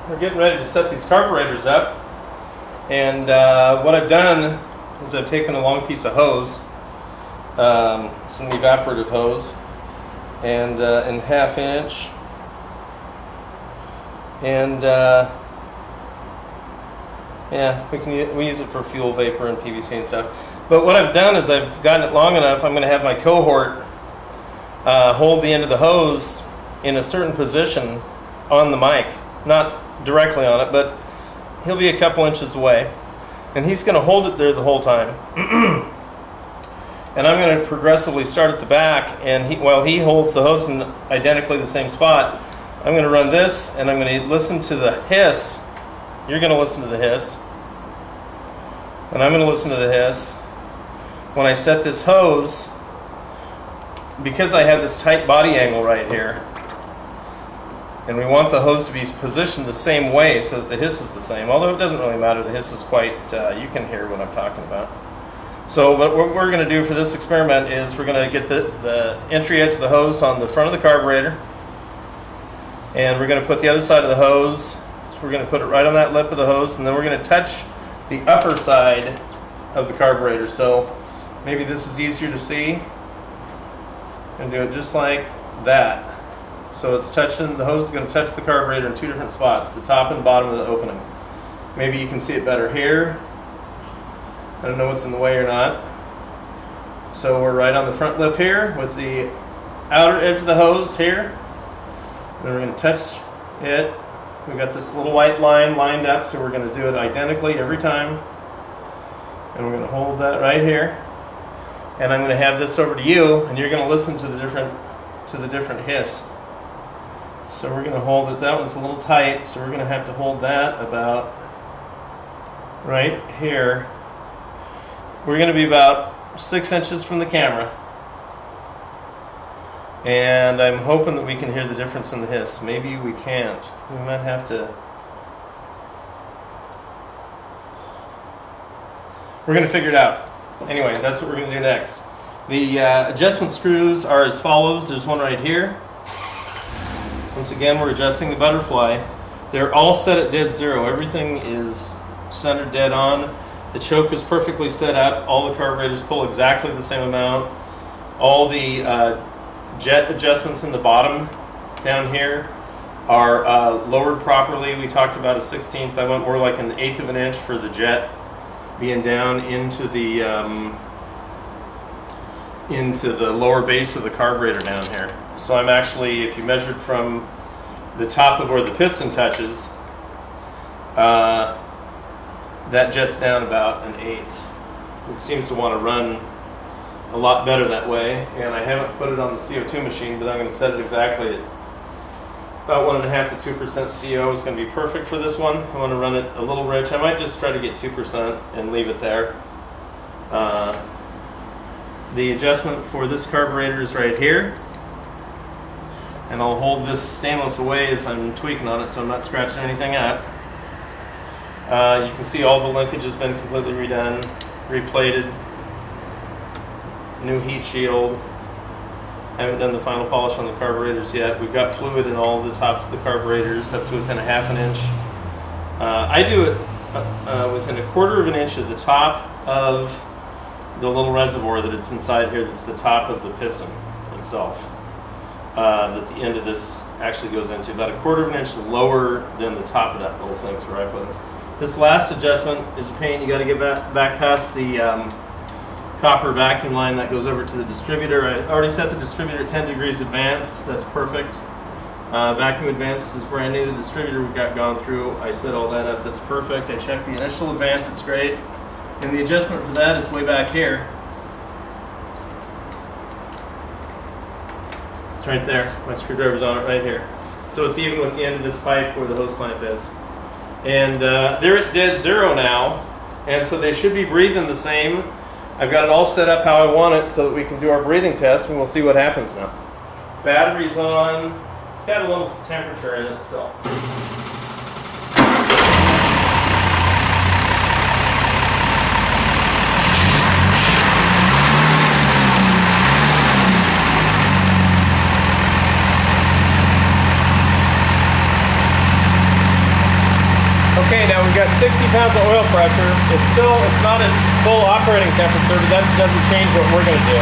we're getting ready to set these carburetors up. And what I've done is I've taken a long piece of hose, it's an evaporative hose, and in 1/2 inch, and yeah, we use it for fuel vapor and PVC and stuff. But what I've done is I've gotten it long enough. I'm going to have my cohort hold the end of the hose in a certain position on the mic, not directly on it, but he'll be a couple inches away, and he's going to hold it there the whole time. And I'm going to progressively start at the back, and while he holds the hose in identically the same spot, I'm going to run this, and I'm going to listen to the hiss. You're going to listen to the hiss, and I'm going to listen to the hiss. When I set this hose, because I have this tight body angle right here, and we want the hose to be positioned the same way so that the hiss is the same, although it doesn't really matter, the hiss is quite, you can hear what I'm talking about. So what we're going to do for this experiment is we're going to get the entry edge of the hose on the front of the carburetor, and we're going to put the other side of the hose, so we're going to put it right on that lip of the hose, and then we're going to touch the upper side of the carburetor. So maybe this is easier to see, and do it just like that. So it's touching, the hose is going to touch the carburetor in 2 different spots, the top and bottom of the opening. Maybe you can see it better here. I don't know what's in the way or not. So we're right on the front lip here with the outer edge of the hose here. Then we're going to touch it. We've got this little white line lined up, so we're going to do it identically every time. And we're going to hold that right here. And I'm going to have this over to you, and you're going to listen to the different hiss. So we're going to hold it. That one's a little tight, so we're going to have to hold that about right here. We're going to be about 6 inches from the camera, and I'm hoping that we can hear the difference in the hiss. Maybe we can't. We might have to. We're going to figure it out. Anyway, that's what we're going to do next. The adjustment screws are as follows. There's one right here. Once again, we're adjusting the butterfly. They're all set at dead zero. Everything is centered dead on. The choke is perfectly set up. All the carburetors pull exactly the same amount. All the jet adjustments in the bottom down here are lowered properly. We talked about a 1/16. I went more like an 1/8 of an inch for the jet being down into the lower base of the carburetor down here. So I'm actually, if you measured from the top of where the piston touches, that jets down about an 1/8. It seems to want to run a lot better that way, and I haven't put it on the CO2 machine, but I'm going to set it exactly at about 1.5 to 2% CO. It's going to be perfect for this one. I want to run it a little rich. I might just try to get 2% and leave it there. The adjustment for this carburetor is right here, and I'll hold this stainless away as I'm tweaking on it so I'm not scratching anything up. You can see all the linkage has been completely redone, replated, new heat shield. I haven't done the final polish on the carburetors yet. We've got fluid in all the tops of the carburetors up to within 1/2 an inch. I do it within 1/4 of an inch of the top of the little reservoir that it's inside here, that's the top of the piston itself, that the end of this actually goes into. About 1/4 of an inch lower than the top of that little thing is where I put it. This last adjustment is a pain. You got to get back past the copper vacuum line that goes over to the distributor. I already set the distributor at 10 degrees advanced. That's perfect. Vacuum advance is brand new. The distributor we got gone through, I set all that up. That's perfect. I checked the initial advance. It's great. And the adjustment for that is way back here. It's right there. My screwdriver's on it right here. So it's even with the end of this pipe where the hose clamp is. And they're at dead zero now, and so they should be breathing the same. I've got it all set up how I want it so that we can do our breathing test, and we'll see what happens now. Battery's on. It's got a little temperature in it still. Okay, now we've got 60 pounds of oil pressure. It's not at full operating temperature, but that doesn't change what we're going to do.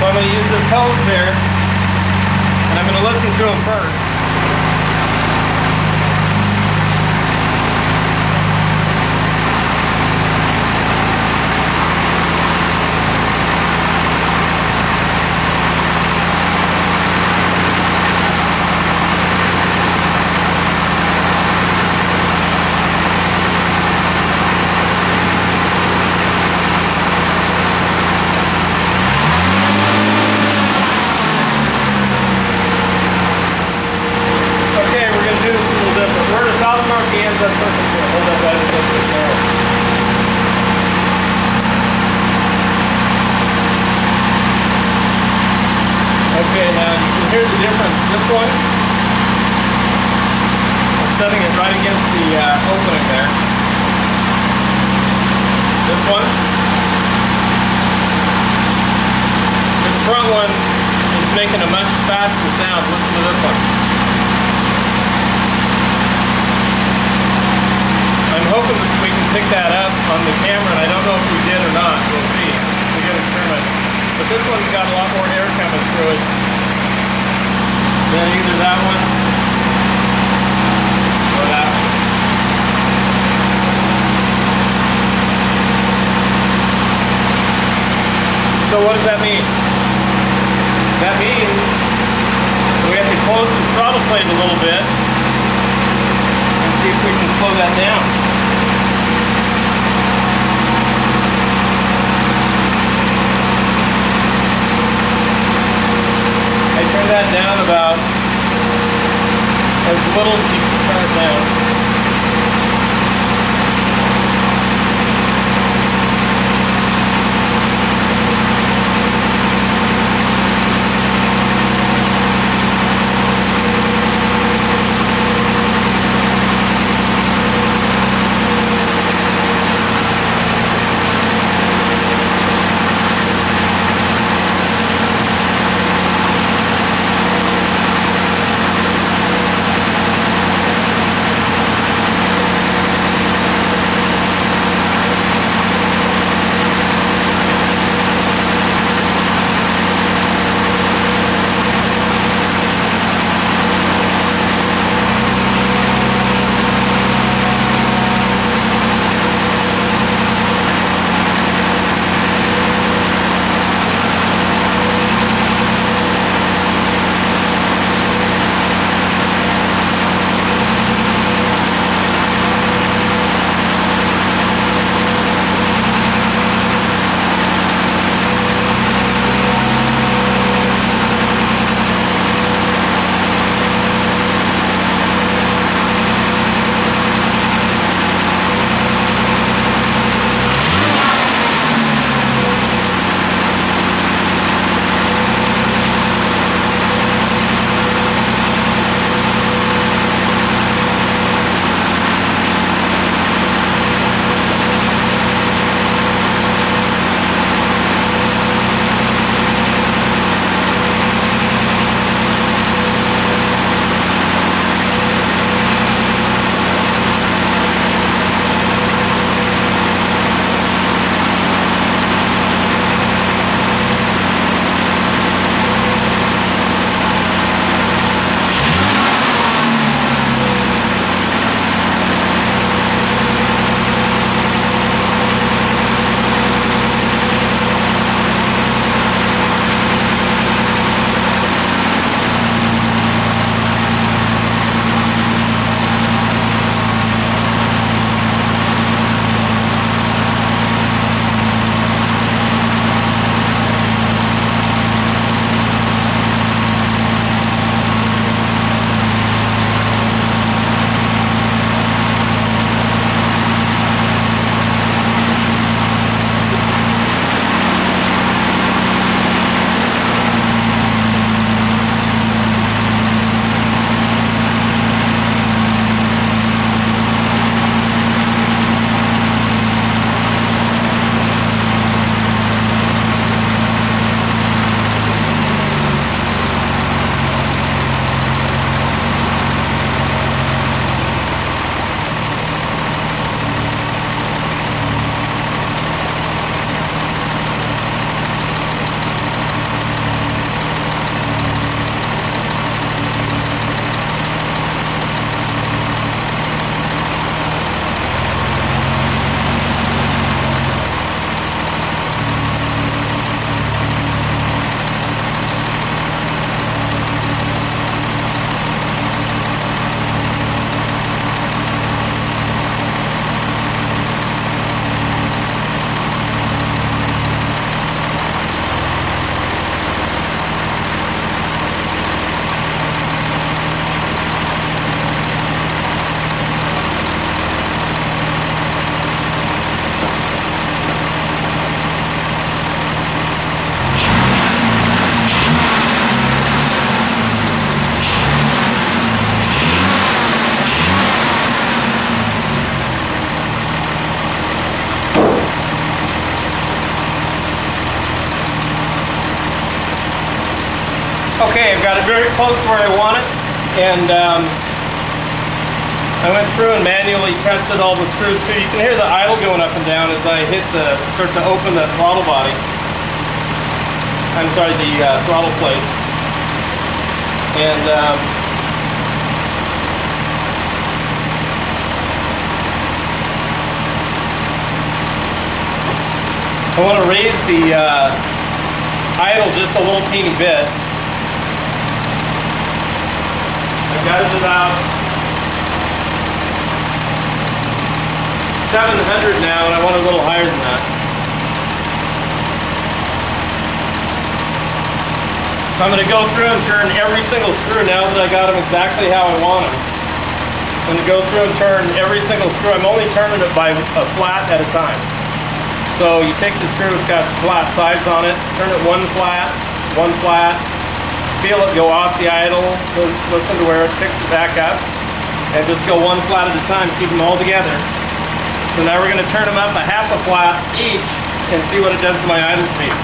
So I'm going to use this hose there, and I'm going to listen to them first. That's perfect. Hold that right against the barrel. Okay, now you can hear the difference. This one, I'm setting it right against the opening there. This one, this front one is making a much faster sound. Listen to this one. I'm hoping that we can pick that up on the camera, and I don't know if we did or not. We'll see. It's a good experiment. But this one's got a lot more air coming through it than either that one or that one. So what does that mean? That means we have to close the throttle plate a little bit and see if we can slow that down. I turn that down about as little as you can turn it down. Okay, I've got it very close to where I want it, and I went through and manually tested all the screws, so you can hear the idle going up and down as I start to open the throttle body. I'm sorry, the throttle plate. And I want to raise the idle just a little teeny bit. I've got it about 700 now, and I want it a little higher than that. So I'm going to go through and turn every single screw now that I got them exactly how I want them. I'm going to go through and turn every single screw. I'm only turning it by a flat at a time. So you take the screw, it's got flat sides on it, turn it one flat, feel it go off the idle, listen to where it picks it back up, and just go one flat at a time, keep them all together. So now we're going to turn them up a half a flat each and see what it does to my idle speed.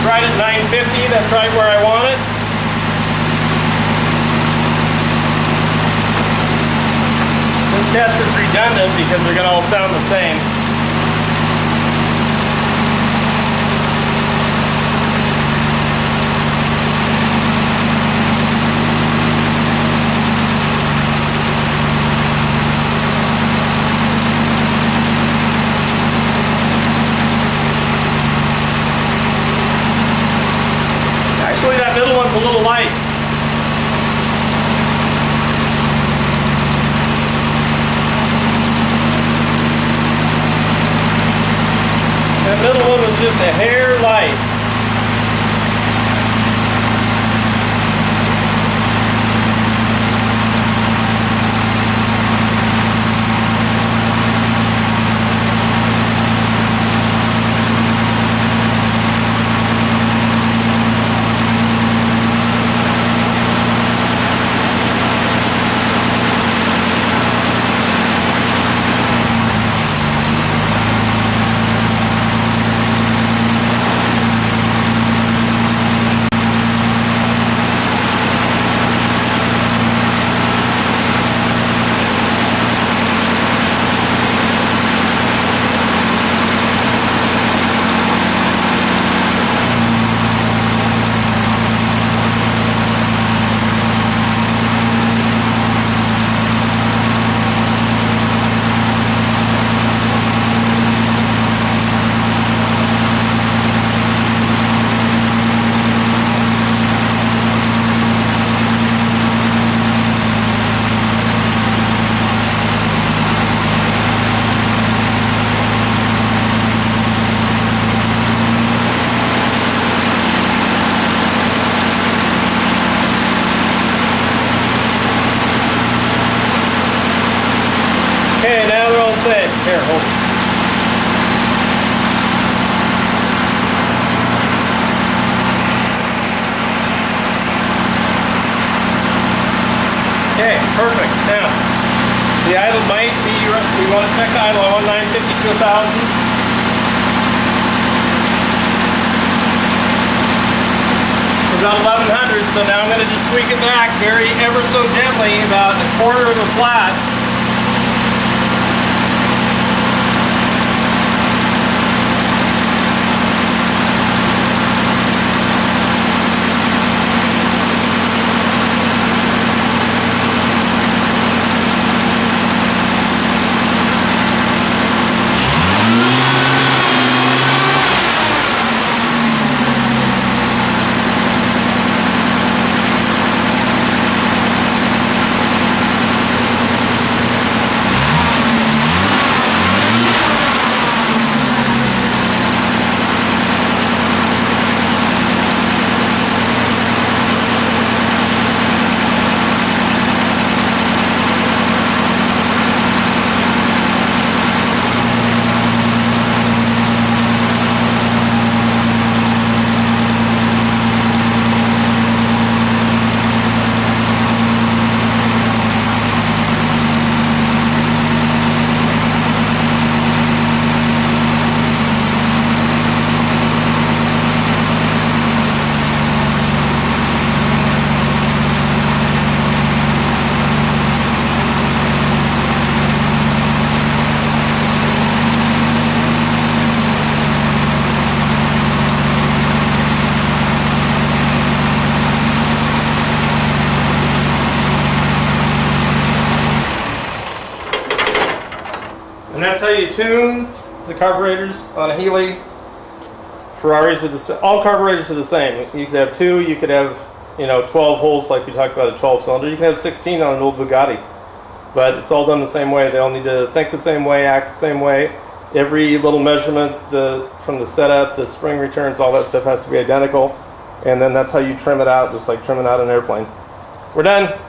Right at 950, that's right where I want it. This test is redundant because they're going to all sound the same. Actually, that middle one's a little light. That middle one was just a hair light. Okay, now they're all set. Here, hold it. Okay, perfect. Now, the idle might be, we want to check the idle on 950 to 1,000. About 1,100, so now I'm going to just tweak it back very ever so gently, about a quarter of a flat. And that's how you tune the carburetors on a Healey. Ferraris are all carburetors are the same. You could have 2, you could have 12 holes like we talked about a 12 cylinder. You can have 16 on an old Bugatti. But it's all done the same way. They all need to think the same way, act the same way. Every little measurement, from the setup, the spring returns, all that stuff has to be identical. And then that's how you trim it out, just like trimming out an airplane. We're done.